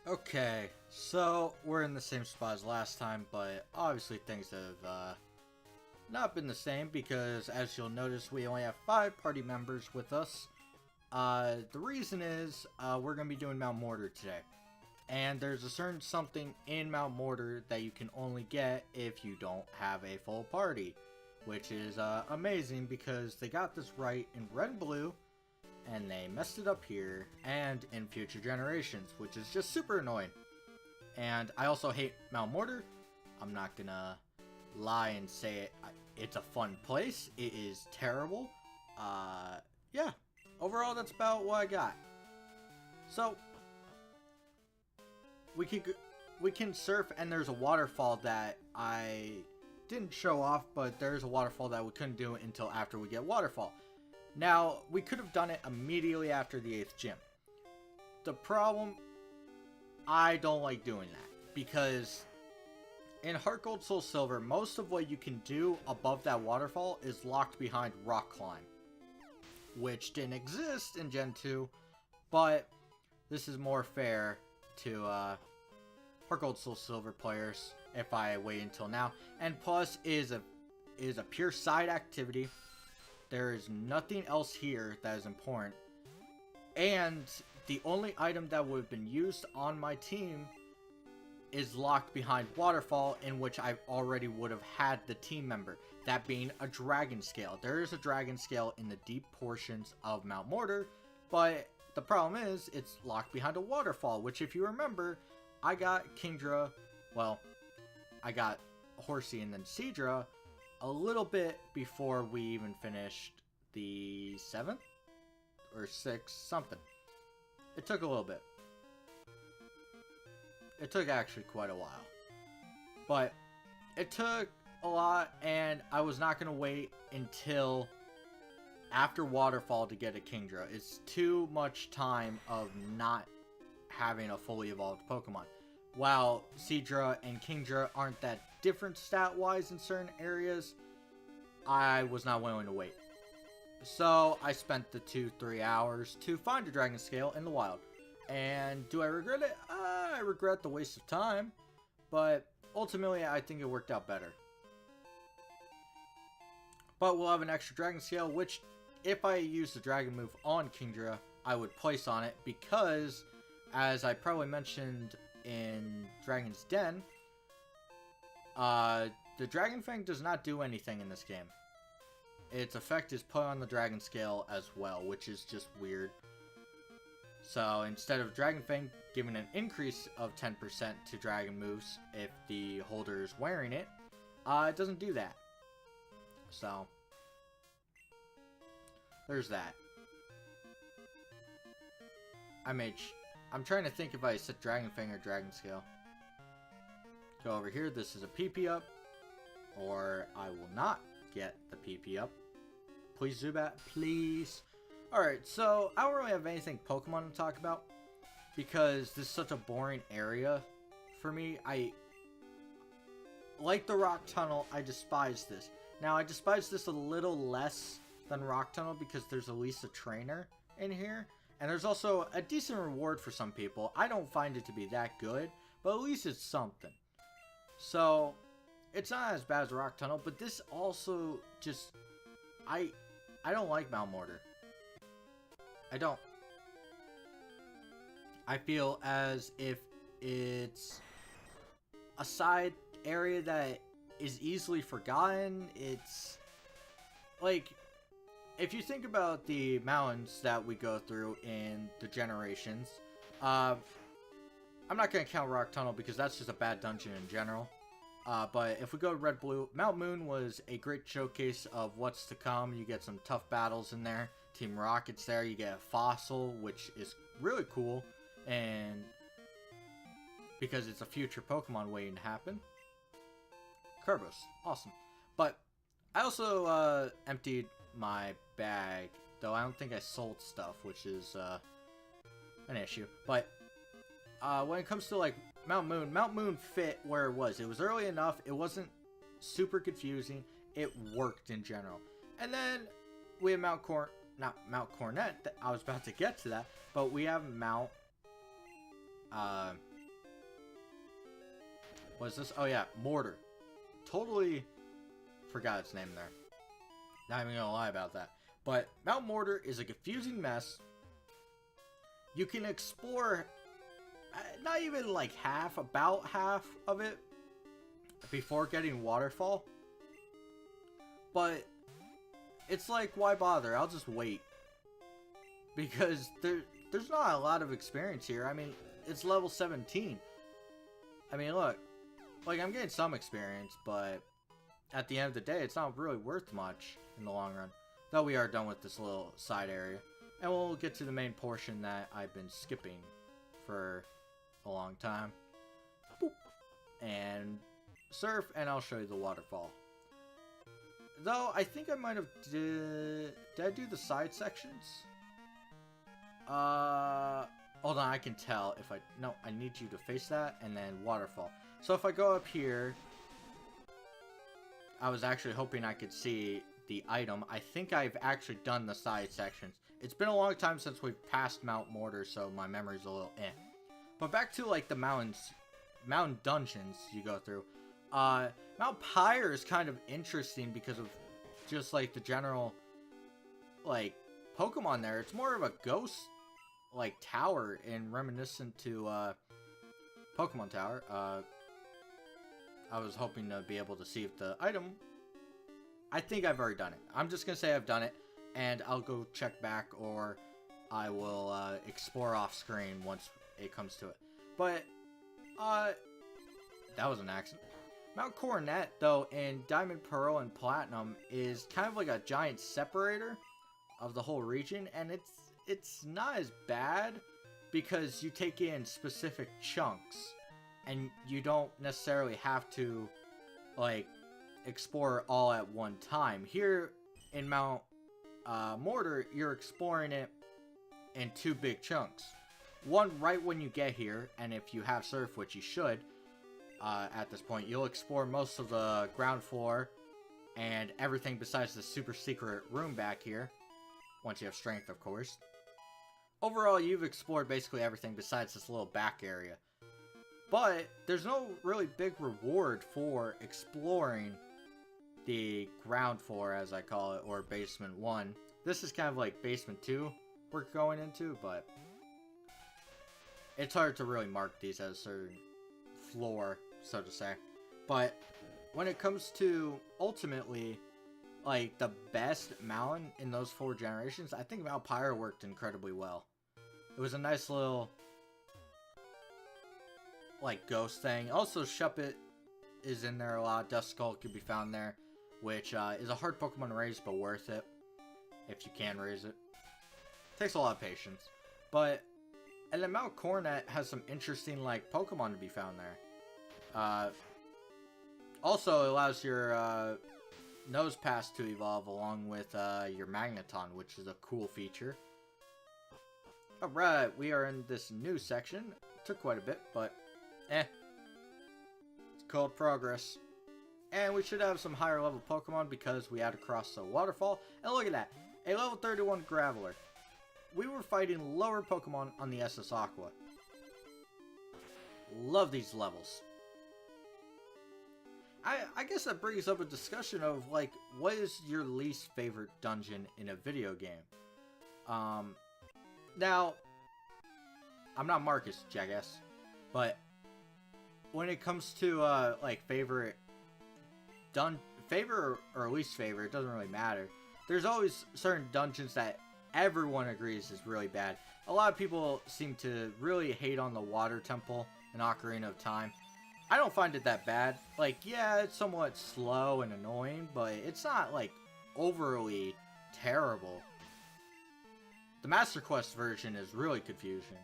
Okay, so we're in the same spot as last time, but obviously things have not been the same because, as you'll notice, we only have 5 party members with us. The reason is we're going to be doing Mt.Mortar today. And there's a certain something in Mt.Mortar that you can only get if you don't have a full party. Which is amazing because they got this right in Red and Blue, and they messed it up here and in future generations, which is just super annoying. And I also hate Mt.Mortar. I'm not gonna lie and say it's a fun place. It is terrible. Yeah. Overall, that's about what I got. So we can surf, and there's a waterfall that I didn't show off, but there's a waterfall that we couldn't do until after we get waterfall. Now, we could have done it immediately after the 8th gym. The problem, I don't like doing that, because in Heart Gold Soul Silver, most of what you can do above that waterfall is locked behind rock climb, which didn't exist in Gen 2, but this is more fair to Heart Gold Soul Silver players if I wait until now. And plus, is a pure side activity. There is nothing else here that is important. And the only item that would have been used on my team is locked behind Waterfall, in which I already would have had the team member. That being a Dragon Scale. There is a Dragon Scale in the deep portions of Mt.Mortar, but the problem is it's locked behind a Waterfall, which, if you remember, I got Kingdra, well, I got Horsey and then Seadra a little bit before we even finished the 7th or 6th, something. It took a little bit. It took actually quite a while. But it took a lot, and I was not going to wait until after Waterfall to get a Kingdra. It's too much time of not having a fully evolved Pokemon. While Seadra and Kingdra aren't that different stat-wise in certain areas, I was not willing to wait. So I spent the 2-3 hours to find a Dragon Scale in the wild. And do I regret it? I regret the waste of time, but ultimately I think it worked out better. But we'll have an extra Dragon Scale, which, if I use the Dragon move on Kingdra, I would place on it because, as I probably mentioned in Dragon's Den, the Dragon Fang does not do anything in this game. Its effect is put on the Dragon Scale as well, which is just weird. So instead of Dragon Fang giving an increase of 10% to Dragon moves if the holder is wearing it, it doesn't do that. So there's that. I'm trying to think if I said Dragon Fang or Dragon Scale. Go over here. This is a PP up, or I will not get the PP up. Please, Zubat, please. Alright, so I don't really have anything Pokemon to talk about because this is such a boring area for me. I like the Rock Tunnel. I despise this. Now, I despise this a little less than Rock Tunnel because there's at least a trainer in here. And there's also a decent reward for some people. I don't find it to be that good, but at least it's something. So, it's not as bad as Rock Tunnel, but this also just... I don't like Mt.Mortar. I don't. I feel as if it's a side area that is easily forgotten. It's like, if you think about the mountains that we go through in the generations, I'm not going to count Rock Tunnel because that's just a bad dungeon in general. But if we go to Red Blue, Mount Moon was a great showcase of what's to come. You get some tough battles in there. Team Rocket's there. You get a Fossil, which is really cool. And because it's a future Pokemon waiting to happen. Kerberos. Awesome. But I also emptied my bag. Though I don't think I sold stuff, which is an issue. But when it comes to like Mount Moon fit where it was. It was early enough. It wasn't super confusing. It worked in general. And then we have Mount Coronet. I was about to get to that, but we have Mount What is this? Oh yeah, Mortar. Totally forgot its name there. Not even gonna lie about that. But Mt.Mortar is a confusing mess. You can explore not even like about half of it before getting Waterfall. But it's like, why bother? I'll just wait. Because there's not a lot of experience here. I mean, it's level 17. I mean, look. Like, I'm getting some experience, but at the end of the day, it's not really worth much in the long run. Though we are done with this little side area. And we'll get to the main portion that I've been skipping for a long time. Boop. And surf, and I'll show you the waterfall. Though, I think I might have did I do the side sections? Hold on, I can tell if no, I need you to face that, and then waterfall. So if I go up here, I was actually hoping I could see the item. I think I've actually done the side sections. It's been a long time since we've passed Mt.Mortar, so my memory's a little eh. But back to like the mountain dungeons you go through. Mount Pyre is kind of interesting because of just like the general like Pokemon there. It's more of a ghost like tower and reminiscent to Pokemon Tower. I was hoping to be able to see if the item... I think I've already done it. I'm just going to say I've done it, and I'll go check back, or I will explore off screen once it comes to it. But, that was an accident. Mount Coronet, though, in Diamond, Pearl, and Platinum is kind of like a giant separator of the whole region, and it's not as bad because you take in specific chunks. And you don't necessarily have to, like, explore all at one time. Here in Mt.Mortar, you're exploring it in two big chunks. One right when you get here, and if you have surf, which you should, at this point, you'll explore most of the ground floor and everything besides the super secret room back here. Once you have strength, of course. Overall, you've explored basically everything besides this little back area. But there's no really big reward for exploring the ground floor, as I call it, or basement 1. This is kind of like basement 2 we're going into, but it's hard to really mark these as a certain floor, so to say. But when it comes to ultimately like the best mountain in those 4 generations, I think Mount Pyre worked incredibly well. It was a nice little like ghost thing. Also, Shuppet is in there a lot. Duskull can be found there, which is a hard Pokemon to raise, but worth it if you can raise it. Takes a lot of patience, but and then Mount Coronet has some interesting like Pokemon to be found there. Also, it allows your Nosepass to evolve along with your Magneton, which is a cool feature. Alright, we are in this new section. Took quite a bit, but it's called progress. And we should have some higher level Pokemon because we had to cross the waterfall. And look at that, a level 31 Graveler. We were fighting lower Pokemon on the SS Aqua. Love these levels. I guess that brings up a discussion of like, what is your least favorite dungeon in a video game? Now, I'm not Marcus, jackass, but when it comes to like favorite or least favorite, it doesn't really matter. There's always certain dungeons that everyone agrees is really bad. A lot of people seem to really hate on the Water Temple in Ocarina of Time. I don't find it that bad. Like, yeah, it's somewhat slow and annoying, but it's not like overly terrible. The Master Quest version is really confusing.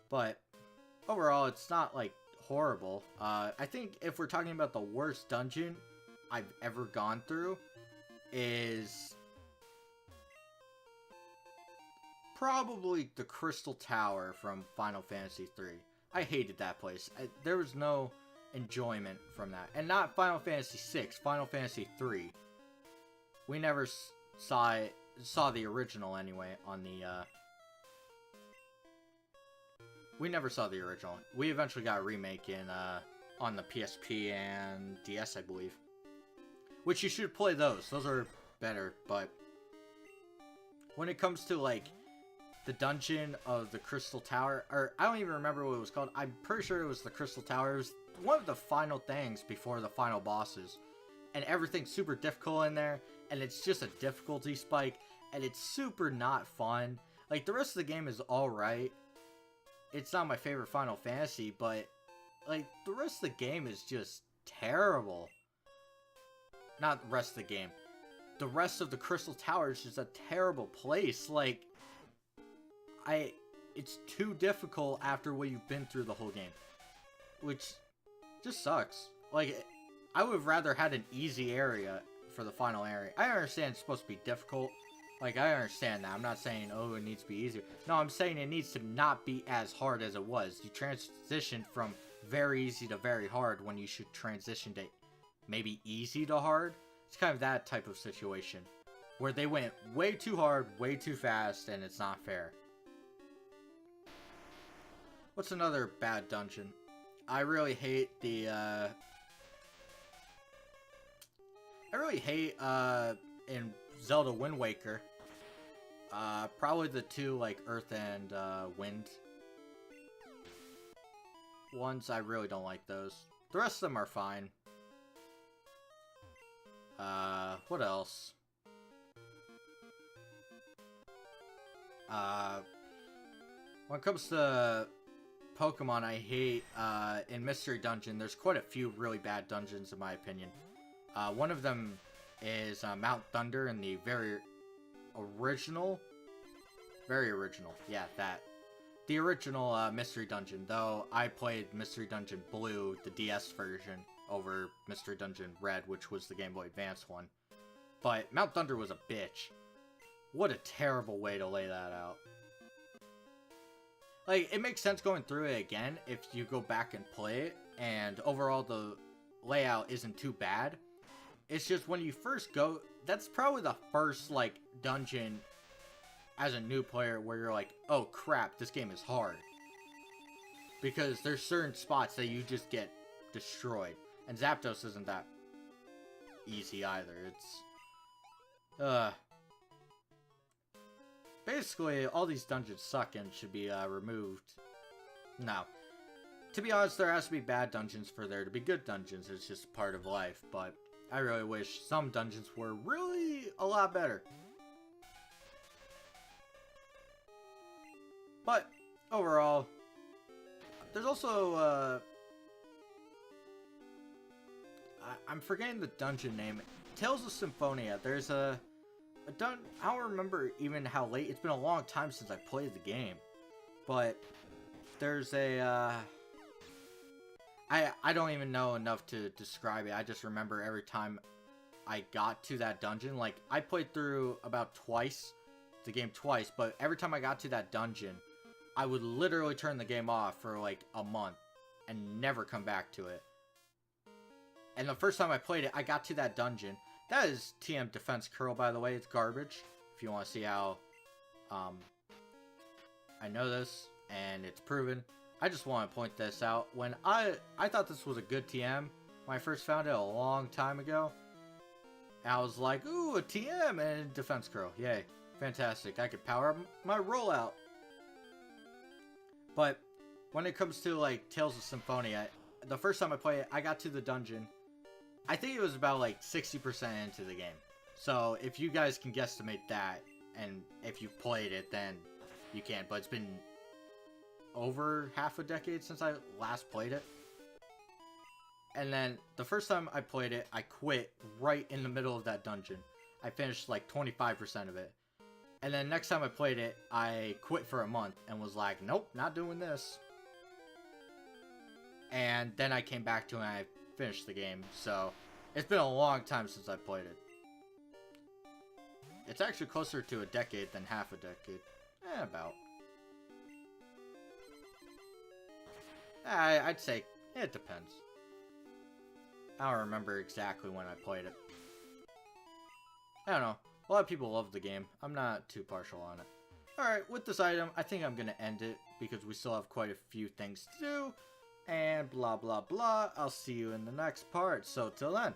But overall, it's not like horrible. I think if we're talking about the worst dungeon I've ever gone through is probably the Crystal Tower from Final Fantasy III. I hated that place. There was no enjoyment from that. And not Final Fantasy VI, Final Fantasy III. We never saw the original anyway on the We never saw the original. We eventually got a remake in on the PSP and DS, I believe. Which you should play those. Those are better, but when it comes to like the dungeon of the Crystal Tower, or I don't even remember what it was called. I'm pretty sure it was the Crystal Tower. It was one of the final things before the final bosses. And everything's super difficult in there, and it's just a difficulty spike, and it's super not fun. Like, the rest of the game is alright. It's not my favorite Final Fantasy, but, like, the rest of the game is just terrible. Not the rest of the game. The rest of the Crystal Tower is just a terrible place. Like, it's too difficult after what you've been through the whole game. Which just sucks. Like, I would have rather had an easy area for the final area. I understand it's supposed to be difficult. Like, I understand that. I'm not saying, oh, it needs to be easier. No, I'm saying it needs to not be as hard as it was. You transitioned from very easy to very hard when you should transition to maybe easy to hard. It's kind of that type of situation. Where they went way too hard, way too fast, and it's not fair. What's another bad dungeon? I really hate the, in Zelda Wind Waker, probably the two, like, Earth and, Wind ones. I really don't like those. The rest of them are fine. What else? When it comes to Pokemon, I hate, in Mystery Dungeon, there's quite a few really bad dungeons in my opinion. One of them is Mount Thunder in the very original, yeah, that. The original Mystery Dungeon, though I played Mystery Dungeon Blue, the DS version, over Mystery Dungeon Red, which was the Game Boy Advance one. But Mount Thunder was a bitch. What a terrible way to lay that out. Like, it makes sense going through it again if you go back and play it, and overall the layout isn't too bad. It's just when you first go, that's probably the first, like, dungeon as a new player where you're like, oh crap, this game is hard. Because there's certain spots that you just get destroyed. And Zapdos isn't that easy either. It's, basically, all these dungeons suck and should be, removed. No. To be honest, there has to be bad dungeons for there to be good dungeons. It's just part of life, but I really wish some dungeons were really a lot better. But, overall, there's also, I'm forgetting the dungeon name. Tales of Symphonia. There's I don't remember even how late. It's been a long time since I played the game. But, there's a, I don't even know enough to describe it. I just remember every time I got to that dungeon, like, I played through about the game twice, but every time I got to that dungeon, I would literally turn the game off for, like, a month and never come back to it. And the first time I played it, I got to that dungeon. That is TM Defense Curl, by the way. It's garbage. If you want to see how, I know this, and it's proven. I just want to point this out. When I thought this was a good TM when I first found it a long time ago. And I was like, ooh, a TM and Defense Curl. Yay. Fantastic. I could power up my rollout. But when it comes to, like, Tales of Symphonia, the first time I played it, I got to the dungeon. I think it was about, like, 60% into the game. So, if you guys can guesstimate that, and if you've played it, then you can. But it's been over half a decade since I last played it. And then, the first time I played it, I quit right in the middle of that dungeon. I finished, like, 25% of it. And then next time I played it, I quit for a month and was like, nope, not doing this. And then I came back to it and I finished the game. So, it's been a long time since I played it. It's actually closer to a decade than half a decade. About. I'd say it depends. I don't remember exactly when I played it. I don't know. A lot of people love the game. I'm not too partial on it. Alright, with this item, I think I'm going to end it because we still have quite a few things to do. And blah blah blah. I'll see you in the next part. So till then.